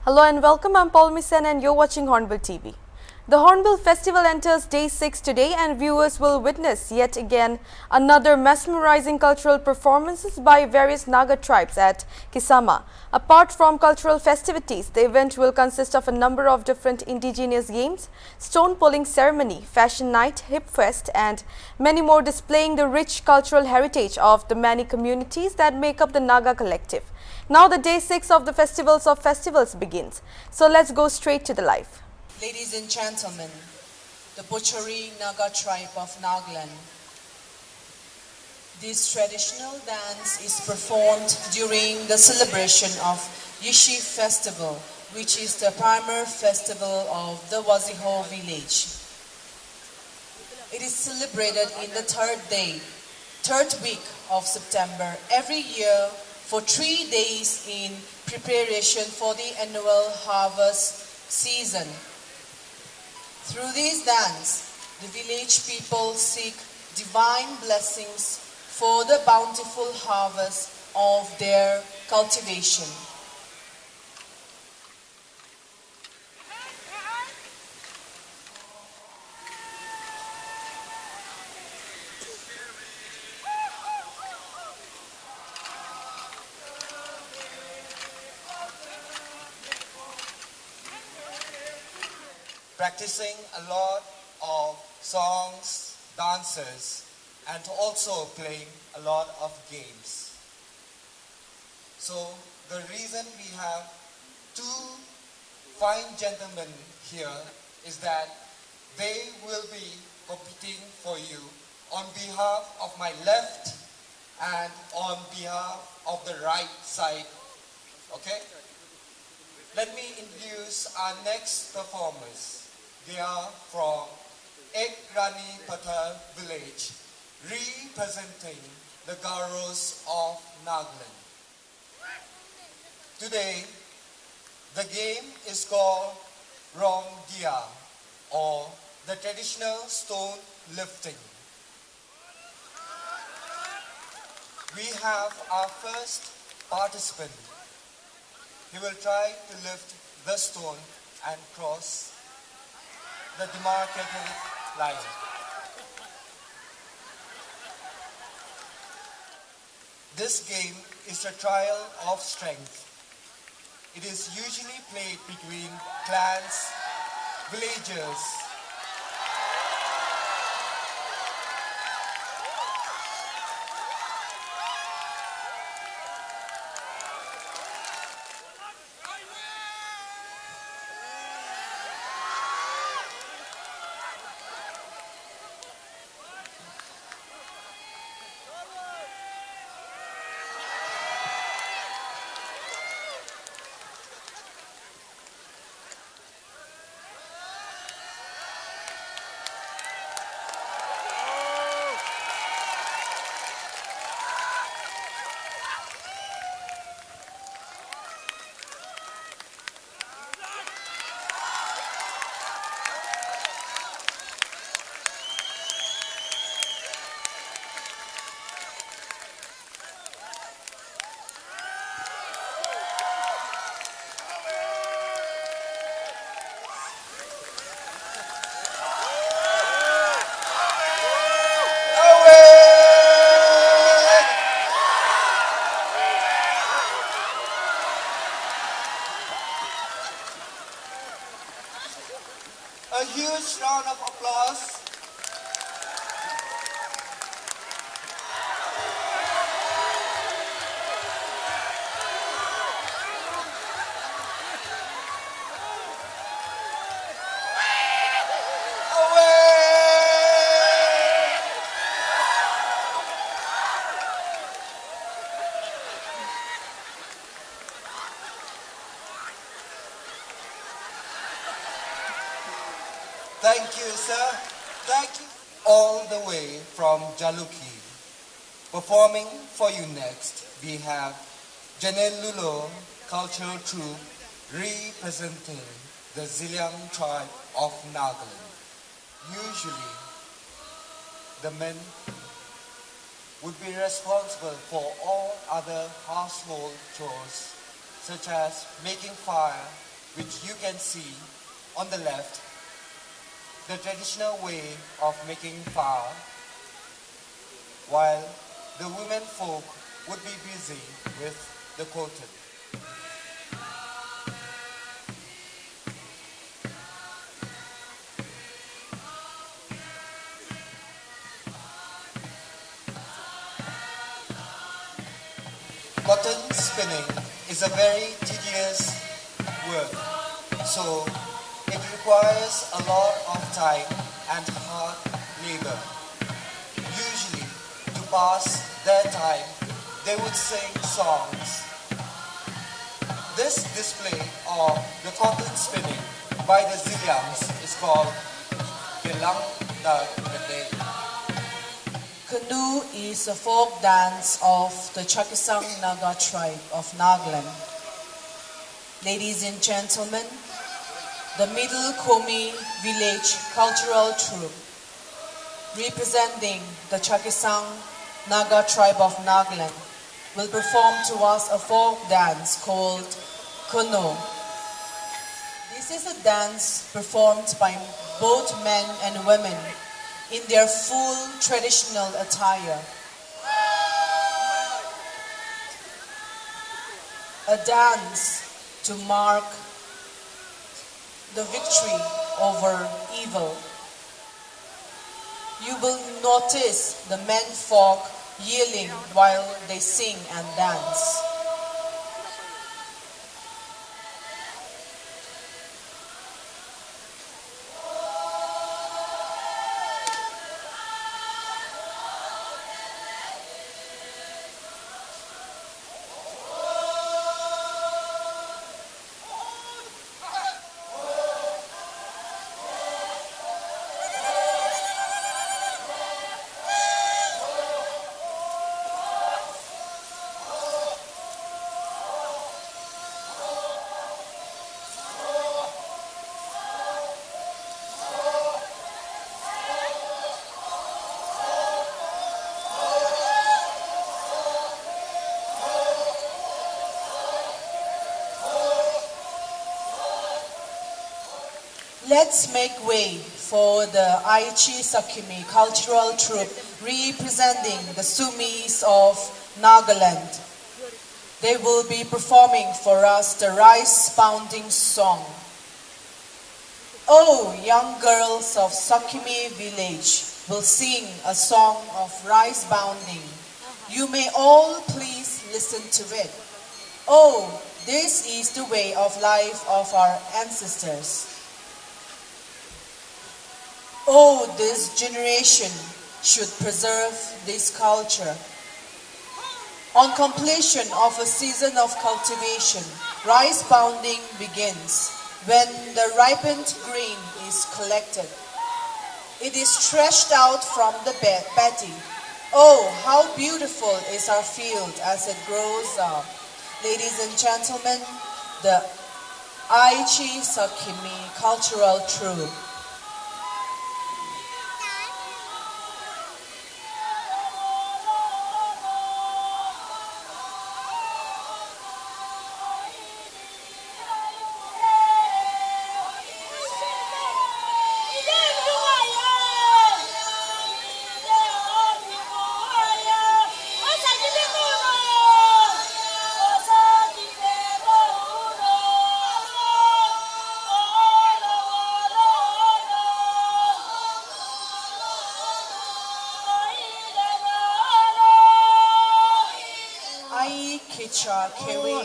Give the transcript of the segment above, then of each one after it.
Hello and welcome, I'm Paul Misen and you're watching Hornbill TV. The Hornbill Festival enters day 6 today and viewers will witness yet again another mesmerizing cultural performances by various Naga tribes at Kisama. Apart from cultural festivities, the event will consist of a number of different indigenous games, stone pulling ceremony, fashion night, hip fest and many more, displaying the rich cultural heritage of the many communities that make up the Naga collective. Now the day 6 of the Festivals of Festivals begins. So let's go straight to the live. Ladies and gentlemen, the Pochuri Naga tribe of Nagaland. This traditional dance is performed during the celebration of Yishi Festival, which is the primary festival of the Waziho village. It is celebrated in the third week of September every year for 3 days in preparation for the annual harvest season. Through this dance, the village people seek divine blessings for the bountiful harvest of their cultivation. Practicing a lot of songs, dances, and also playing a lot of games. So the reason we have two fine gentlemen here is that they will be competing for you on behalf of my left and on behalf of the right side. Okay? Let me introduce our next performers. They are from Ekrani Pathar village, representing the Garos of Nagaland. Today, the game is called Rong Dia, or the traditional stone lifting. We have our first participant. He will try to lift the stone and cross the demarcated line. This game is a trial of strength. It is usually played between clans, villagers, a huge round of applause. Thank you, sir. Thank you. All the way from Jaluki. Performing for you next, we have Janellulo Cultural Troupe representing the Ziliang tribe of Nagaland. Usually, the men would be responsible for all other household chores, such as making fire, which you can see on the left, the traditional way of making flour, while the women folk would be busy with the cotton. Cotton spinning is a very tedious work, so it requires a lot of time and hard labor. Usually, to pass their time, they would sing songs. This display of the cotton spinning by the Ziliams is called Gelang Dag Gede. Canoe is a folk dance of the Chakisang Naga tribe of Nagaland. Ladies and gentlemen, the Middle Komi village cultural troupe, representing the Chakisang Naga tribe of Nagaland, will perform to us a folk dance called Canoe. This is a dance performed by both men and women in their full traditional attire. A dance to mark the victory over evil. You will notice the men folk yelling while they sing and dance. Let's make way for the Aichi Sakimi cultural troupe representing the Sumis of Nagaland. They will be performing for us the rice pounding song. Oh, young girls of Sakimi village will sing a song of rice pounding. You may all please listen to it. Oh, this is the way of life of our ancestors. Oh, this generation should preserve this culture. On completion of a season of cultivation, rice pounding begins when the ripened grain is collected. It is threshed out from the paddy. Oh, how beautiful is our field as it grows up. Ladies and gentlemen, the Aichi Sakimi cultural troupe. Kewi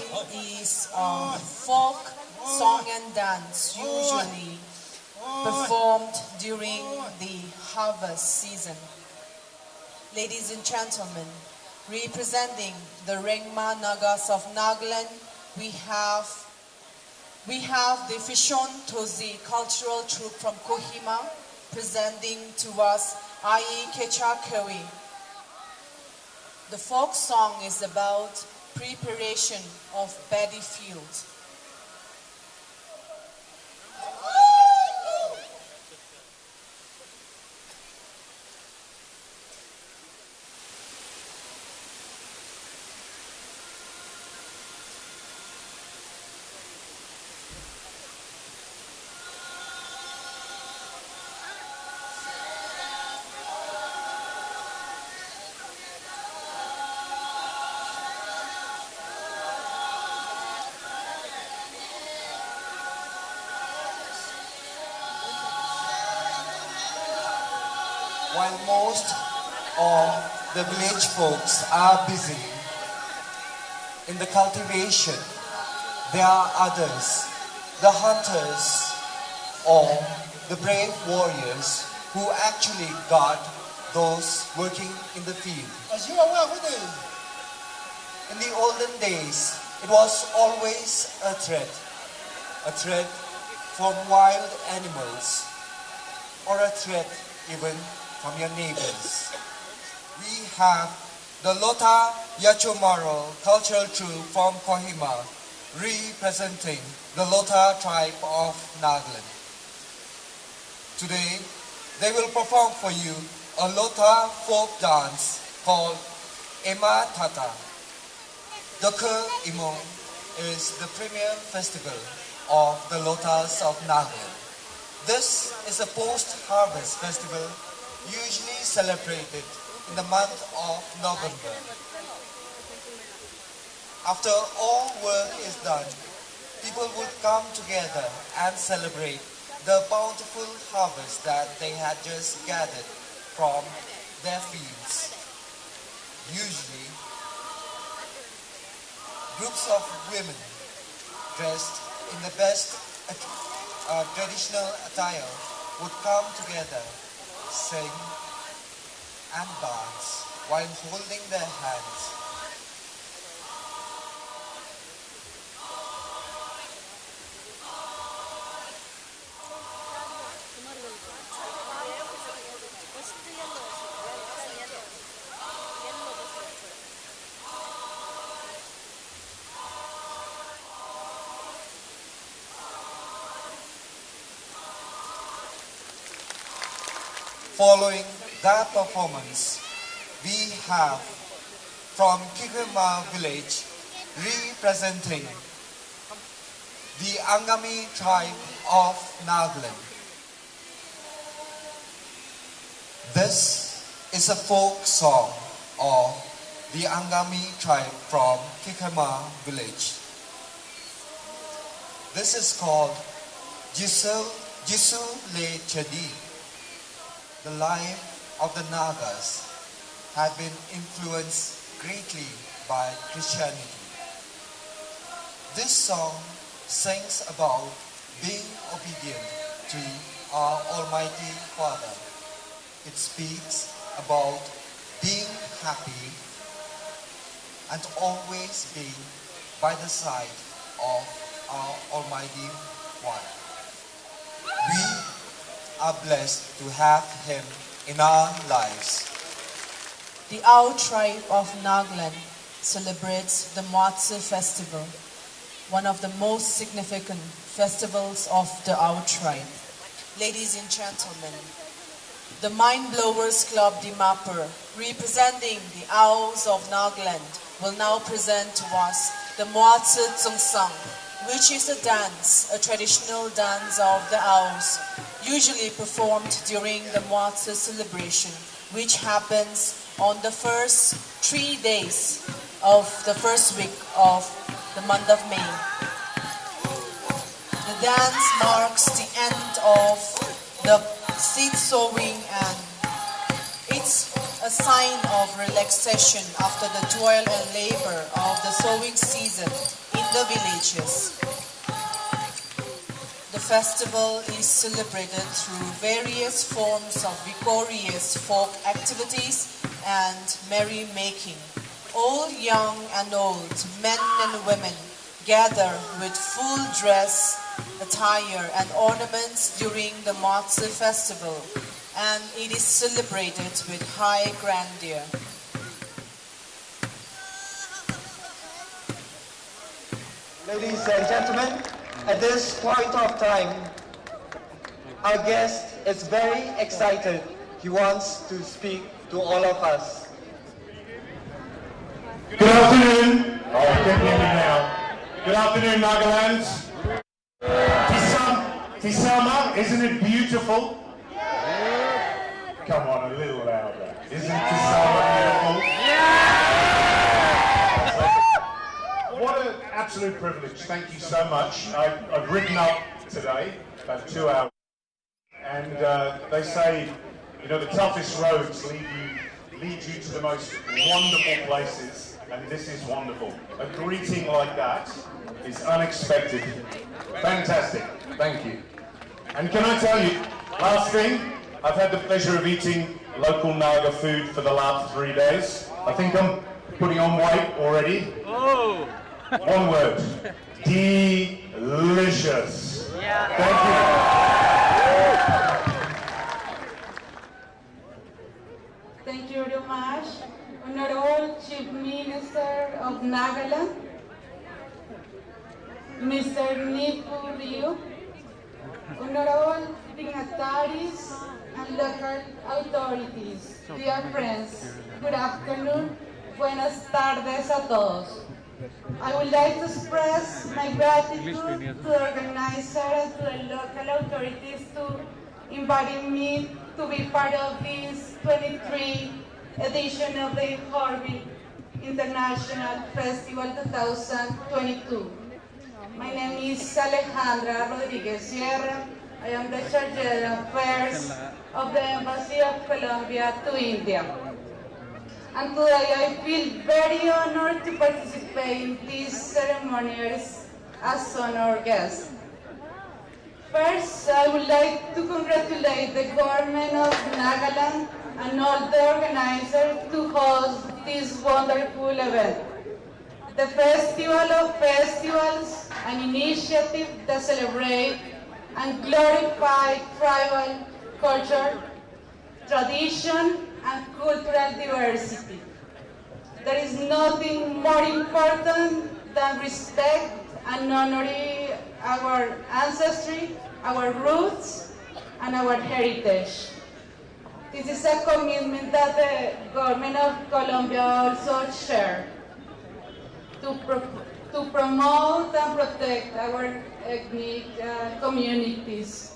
is a folk song and dance usually performed during the harvest season. Ladies and gentlemen, representing the Rengma Nagas of Nagaland, we have the Fishon Tozi cultural troupe from Kohima presenting to us Ai Kecha Kewi. The folk song is about preparation of paddy fields. while most of the village folks are busy in the cultivation, there are others, the hunters or the brave warriors who actually guard those working in the field. In the olden days, it was always a threat from wild animals, or a threat even from your neighbors. We have the Lota Yachomaro cultural troupe from Kohima representing the Lota tribe of Nagaland. Today, they will perform for you a Lota folk dance called Ema Tata. The Ke Imong is the premier festival of the Lotas of Nagaland. This is a post-harvest festival usually celebrated in the month of November. After all work is done, people would come together and celebrate the bountiful harvest that they had just gathered from their fields. Usually, groups of women dressed in the best traditional attire would come together, sing and dance while holding their hands. Following that performance, we have from Kikuma village representing the Angami tribe of Nagaland. This is a folk song of the Angami tribe from Kikuma village. This is called Jisu Le Chedi. The life of the Nagas had been influenced greatly by Christianity. This song sings about being obedient to our Almighty Father. It speaks about being happy and always being by the side of our Almighty One. We are blessed to have him in our lives. The Ao tribe of Nagaland celebrates the Moatse festival, one of the most significant festivals of the Ao tribe. Ladies and gentlemen, the Mind Blowers Club Dimapur, representing the Aos of Nagaland, will now present to us the Moatse Tsungsang, which is a dance, a traditional dance of the Aos, usually performed during the Moatse celebration, which happens on the first 3 days of the first week of the month of May. The dance marks the end of the seed sowing, and it's a sign of relaxation after the toil and labor of the sowing season in the villages. The festival is celebrated through various forms of vigorous folk activities and merrymaking. All young and old, men and women, gather with full dress, attire and ornaments during the Moatse festival, and it is celebrated with high grandeur. Ladies and gentlemen, at this point of time, our guest is very excited. He wants to speak to all of us. Good afternoon. Oh, I can hear me now. Good afternoon, Nagaland. Tisama, isn't it beautiful? Come on, a little louder. Isn't Tisama beautiful? What an absolute privilege. Thank you so much. I've ridden up today, about 2 hours. And they say You know, the toughest roads lead you to the most wonderful places, and this is wonderful. A greeting like that is unexpected. Fantastic. Thank you. And can I tell you, last thing, I've had the pleasure of eating local Naga food for the last 3 days. I think I'm putting on weight already. Oh! One word. Delicious. Yeah. Thank you. Thank you very much, Honorable Chief Minister of Nagaland, Mr. Nipu Ryu, Honorable dignitaries and local authorities, dear friends, good afternoon, buenas tardes a todos. I would like to express my gratitude to the organizer and to the local authorities to inviting me to be part of this 23 edition of the Hornbill International Festival 2022. My name is Alejandra Rodriguez Sierra. I am the Chargé d'Affaires of the Embassy of Colombia to India. And today I feel very honored to participate in these ceremonies as honored guest. First, I would like to congratulate the government of Nagaland and all the organizers to host this wonderful event. The Festival of Festivals, an initiative that celebrates and glorifies tribal culture, tradition, and cultural diversity. There is nothing more important than respect and honoring our ancestry, our roots, and our heritage. This is a commitment that the government of Colombia also shares to promote and protect our ethnic communities.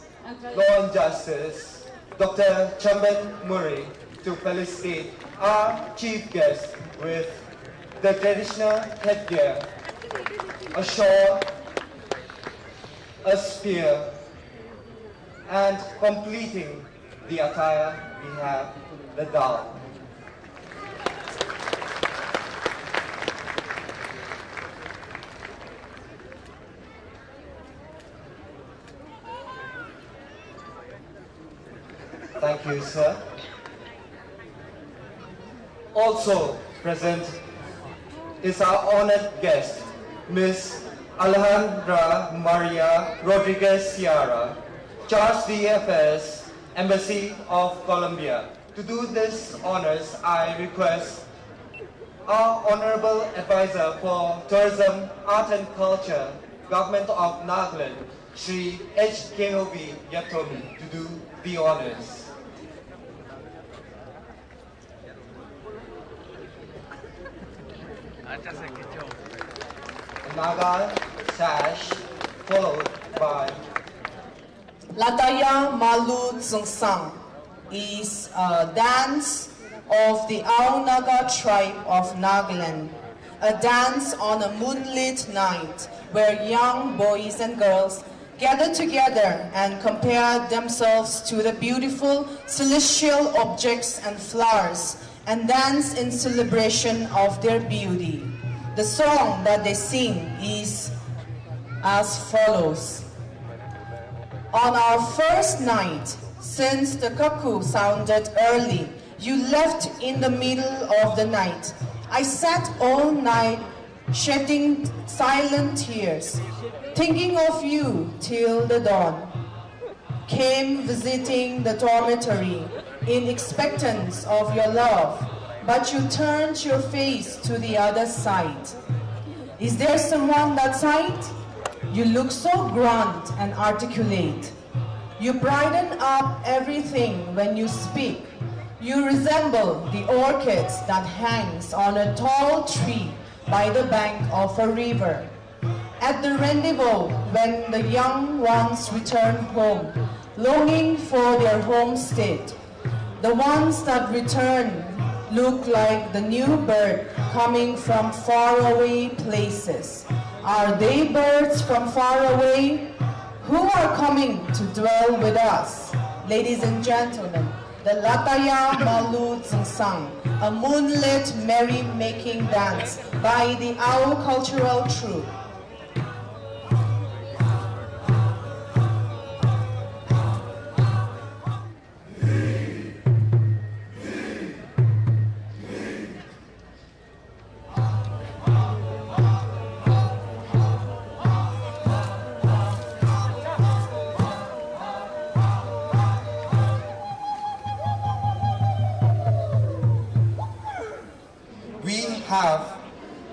Law and Justice, Dr. Chamben Murray, to felicitate our chief guest with the traditional headgear, a shawl, a spear, and completing the attire we have the dal. Thank you, sir. Also present is our honored guest, Ms. Alejandra Maria Rodriguez Sierra, Charge d'Affaires, Embassy of Colombia. To do this honors, I request our Honorable Advisor for Tourism, Art and Culture, Government of Nagaland, Shri H. Kenobi Yatomi, to do the honors. Naga sash, followed by Lataya Malu Tsungsang is a dance of the Ao Naga tribe of Nagaland, a dance on a moonlit night where young boys and girls gather together and compare themselves to the beautiful celestial objects and flowers and dance in celebration of their beauty. The song that they sing is as follows. On our first night, since the cuckoo sounded early, you left in the middle of the night. I sat all night shedding silent tears, thinking of you till the dawn. Came visiting the dormitory in expectance of your love, but you turned your face to the other side. Is there someone that side? You look so grand and articulate. You brighten up everything when you speak. You resemble the orchids that hangs on a tall tree by the bank of a river. At the rendezvous, when the young ones return home, longing for their homestead, the ones that return look like the new bird coming from faraway places. Are they birds from far away? Who are coming to dwell with us? Ladies and gentlemen, the Lataya Malu Tsingsang, a moonlit merry-making dance by the Ao Cultural Troupe. We have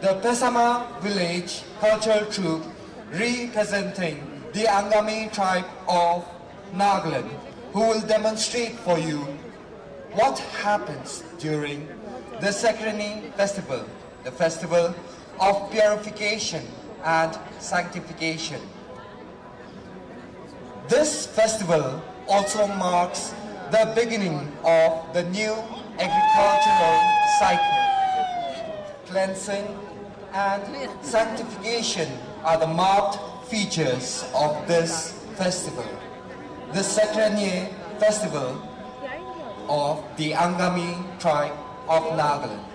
the Pesama Village Cultural Troupe representing the Angami tribe of Nagaland, who will demonstrate for you what happens during the Sakrani Festival, the festival of purification and sanctification. This festival also marks the beginning of the new agricultural cycle. Cleansing and sanctification are the marked features of this festival, the Sakrani Festival of the Angami tribe of Nagaland.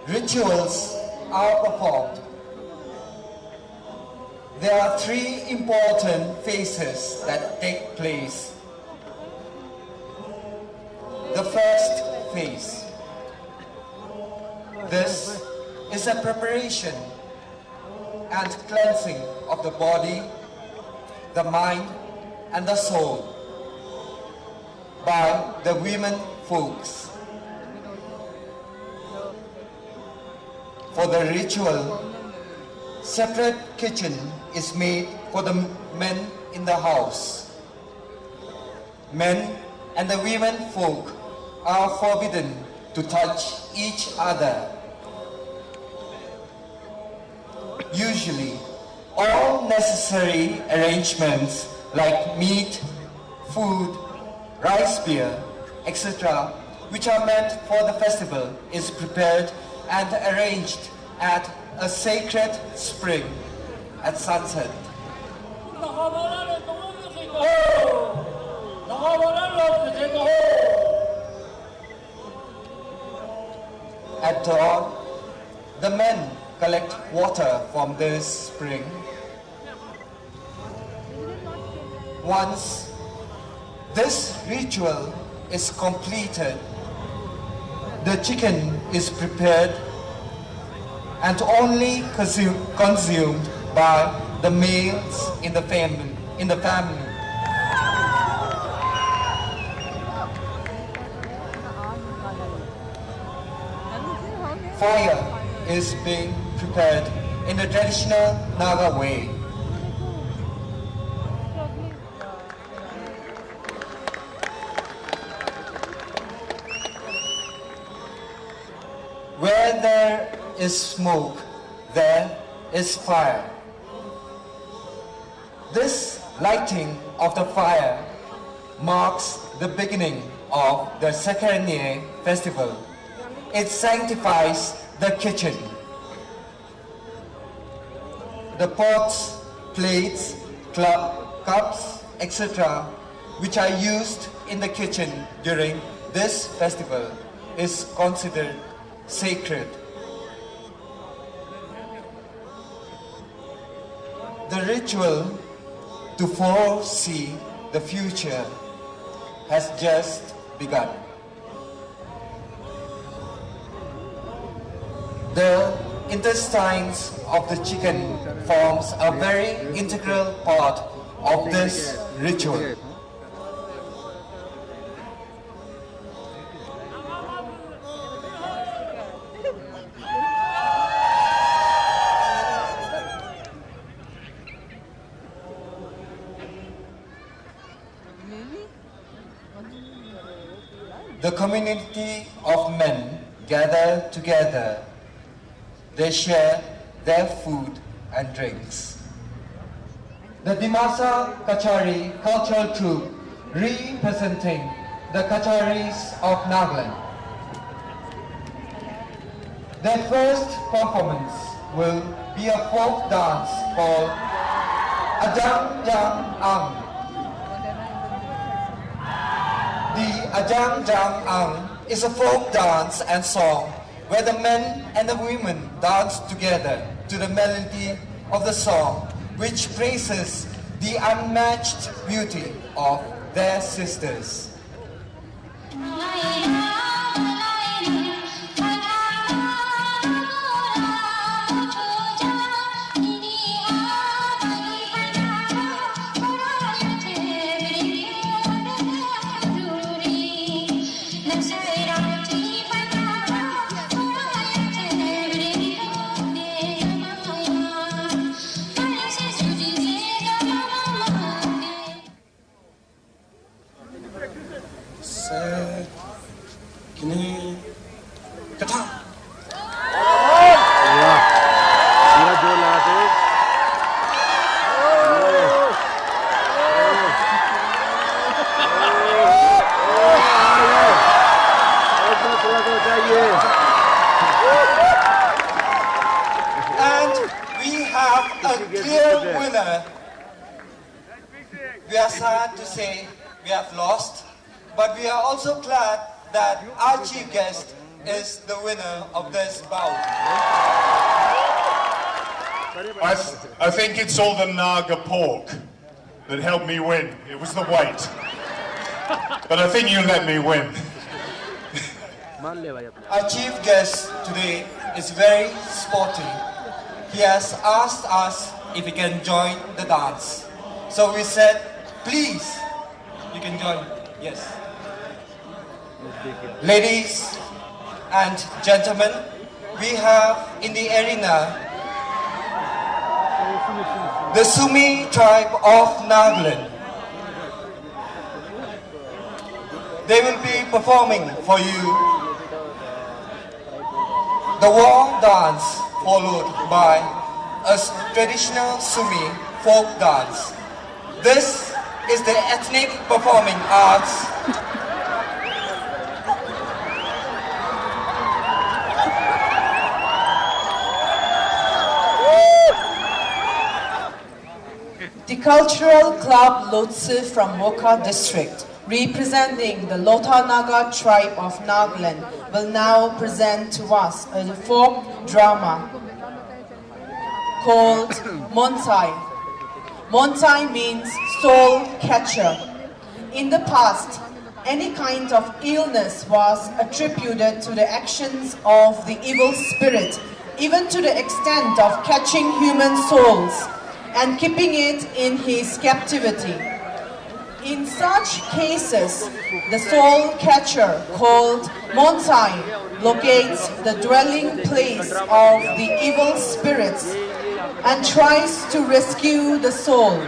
Rituals are performed. There are three important phases that take place. The first phase. This is a preparation and cleansing of the body, the mind, and the soul by the women folks. For the ritual, separate kitchen is made for the men in the house. Men and the women folk are forbidden to touch each other. Usually, all necessary arrangements like meat, food, rice beer, etc., which are meant for the festival is prepared and arranged at a sacred spring at sunset. At dawn, the men collect water from this spring. Once this ritual is completed, the chicken is prepared and only consumed by the males in the family. Fire is being prepared in the traditional Naga way. Where there is smoke, there is fire. This lighting of the fire marks the beginning of the Sakaranye festival. It sanctifies the kitchen. The pots, plates, cups, etc., which are used in the kitchen during this festival is considered sacred. The ritual to foresee the future has just begun. The intestines of the chicken forms a very integral part of this ritual. The community of men gather together. They share their food and drinks. The Dimasa Kachari cultural troupe representing the Kacharis of Nagaland. Their first performance will be a folk dance called Ajang Jang Ang. The Ajang Jang Ang is a folk dance and song where the men and the women dance together to the melody of the song, which praises the unmatched beauty of their sisters. Kini kata. पूरा जोर लगाते हैं। And we have a clear winner. We are sad to say we have lost, but we are also glad that our chief guest is the winner of this bout. I think it's all the Naga pork that helped me win. It was the weight. But I think you let me win. Our chief guest today is very sporty. He has asked us if he can join the dance. So we said, please, you can join. Yes. Ladies and gentlemen, we have in the arena the Sumi tribe of Nagaland. They will be performing for you the war dance followed by a traditional Sumi folk dance. This is the ethnic performing arts The Cultural Club Lotse from Woka District, representing the Lota Naga tribe of Nagaland, will now present to us a folk drama called Montai. Montai means soul catcher. In the past, any kind of illness was attributed to the actions of the evil spirit, even to the extent of catching human souls and keeping it in his captivity. In such cases, the soul catcher, called Montai, locates the dwelling place of the evil spirits and tries to rescue the soul.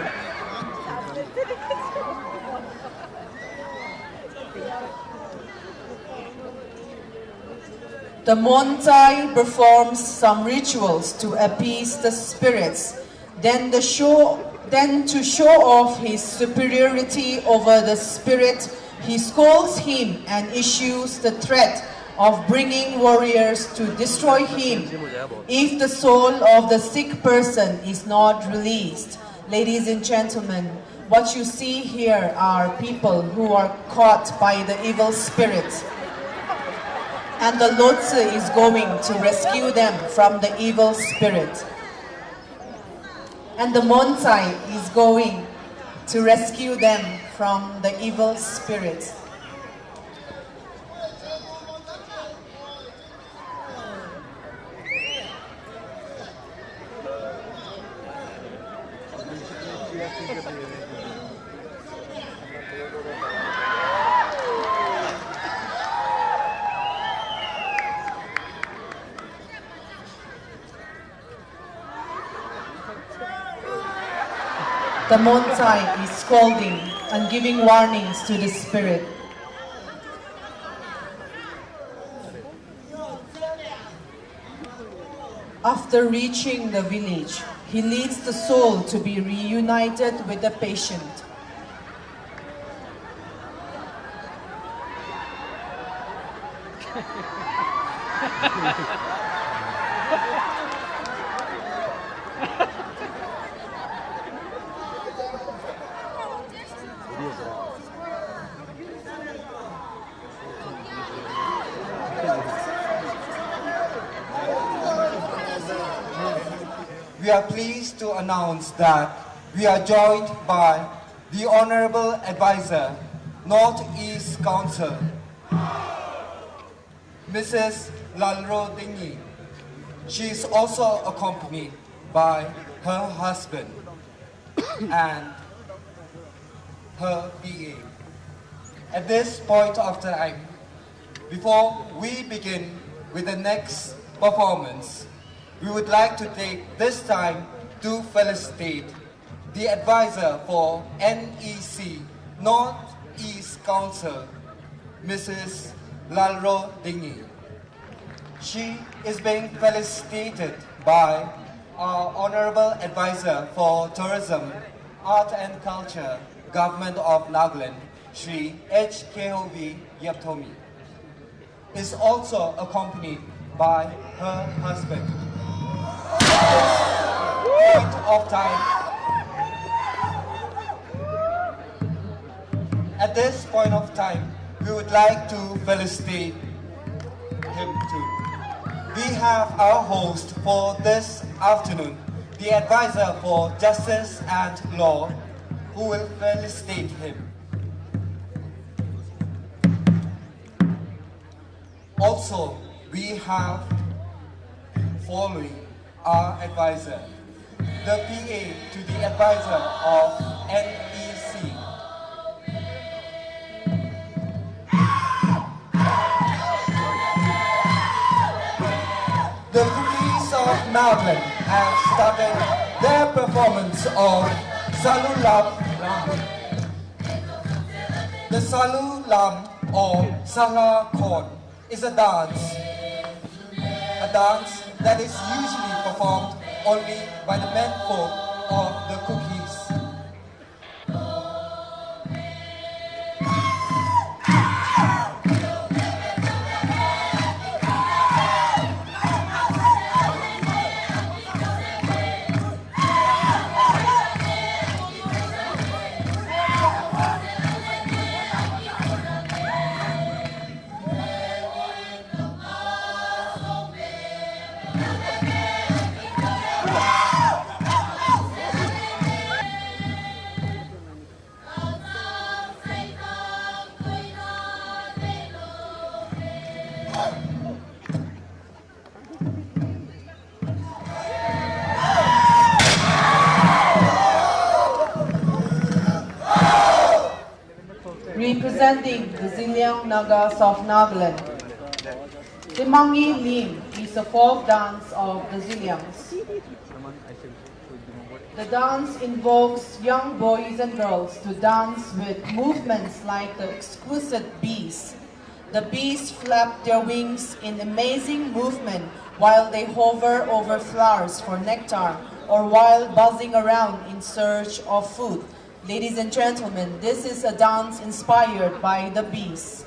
The Montai performs some rituals to appease the spirits. Then to show off his superiority over the spirit, he scolds him and issues the threat of bringing warriors to destroy him if the soul of the sick person is not released. Ladies and gentlemen, what you see here are people who are caught by the evil spirit. And the Lotse is going to rescue them from the evil spirit. And the Montai is going to rescue them from the evil spirit. The Montai is scolding and giving warnings to the spirit. After reaching the village, he leads the soul to be reunited with the patient. We are pleased to announce that we are joined by the Honorable Advisor, Northeast Council, Mrs. Lalro Dingi. She is also accompanied by her husband and her PA. At this point of time, before we begin with the next performance, we would like to take this time to felicitate the advisor for NEC Northeast Council, Mrs. Lalro Dingi. She is being felicitated by our Honorable Advisor for Tourism, Art and Culture, Government of Nagaland, Shri H. Kehov Yaptomi. Is also accompanied by her husband. Point of time. At this point of time, we would like to felicitate him too. We have our host for this afternoon, the advisor for justice and law, who will felicitate him. Also, we have following our advisor, the PA to the advisor of NEC. The Cookies of Nagaland have started their performance of Salu Lam. The Salu Lam or Sala Korn is a dance that is usually performed only by the men folk of the Cookies. Representing the Ziliang Nagas of Nagaland, the Mangi Lim is a folk dance of the Ziliangs. The dance invokes young boys and girls to dance with movements like the exquisite bees. The bees flap their wings in amazing movement while they hover over flowers for nectar or while buzzing around in search of food. Ladies and gentlemen, this is a dance inspired by the bees.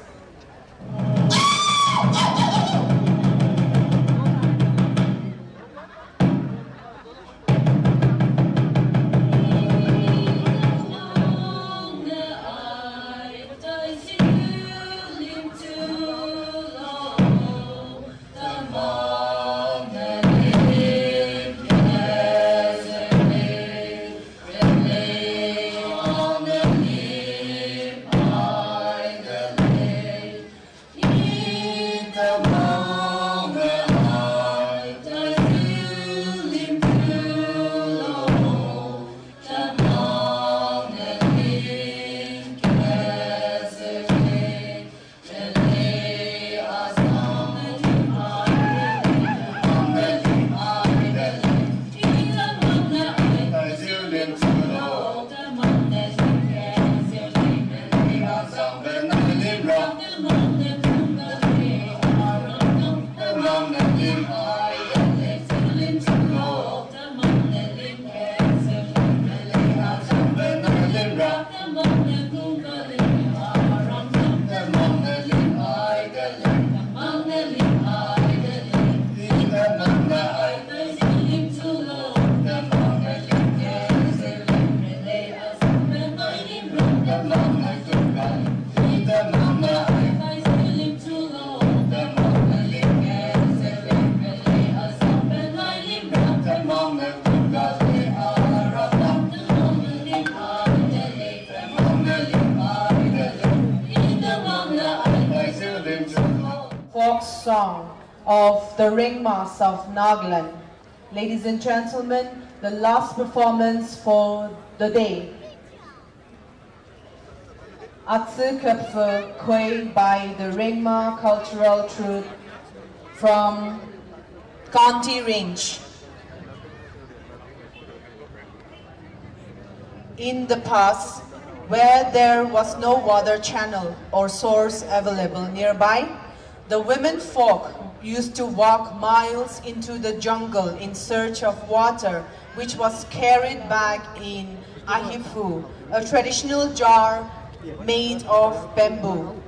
song of the ringmaster of Nagaland. Ladies and gentlemen, the last performance for the day. Atse Köpfe Kwe by the Ringma Cultural Troupe from County Range. In the past, where there was no water channel or source available nearby, the women folk used to walk miles into the jungle in search of water, which was carried back in ahifu, a traditional jar made of bamboo.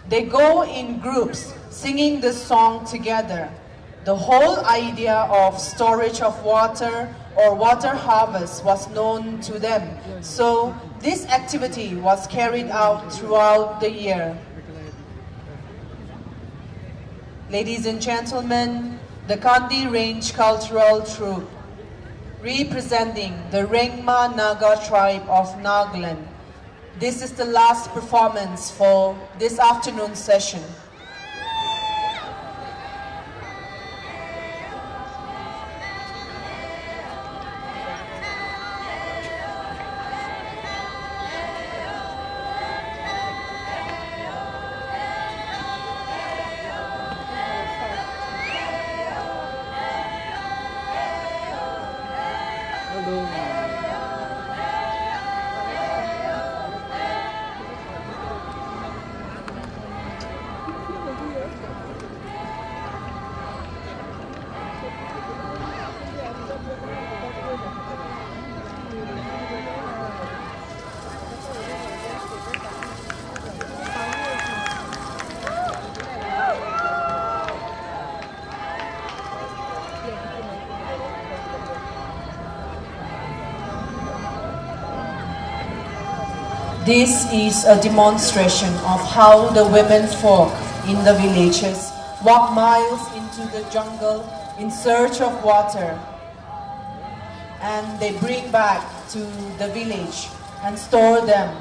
They go in groups, singing the song together. The whole idea of storage of water or water harvest was known to them, so this activity was carried out throughout the year. Ladies and gentlemen, the Kandi Range Cultural Troupe, representing the Rengma Naga tribe of Nagaland. This is the last performance for this afternoon session. This is a demonstration of how the women folk in the villages walk miles into the jungle in search of water, and they bring back to the village and store them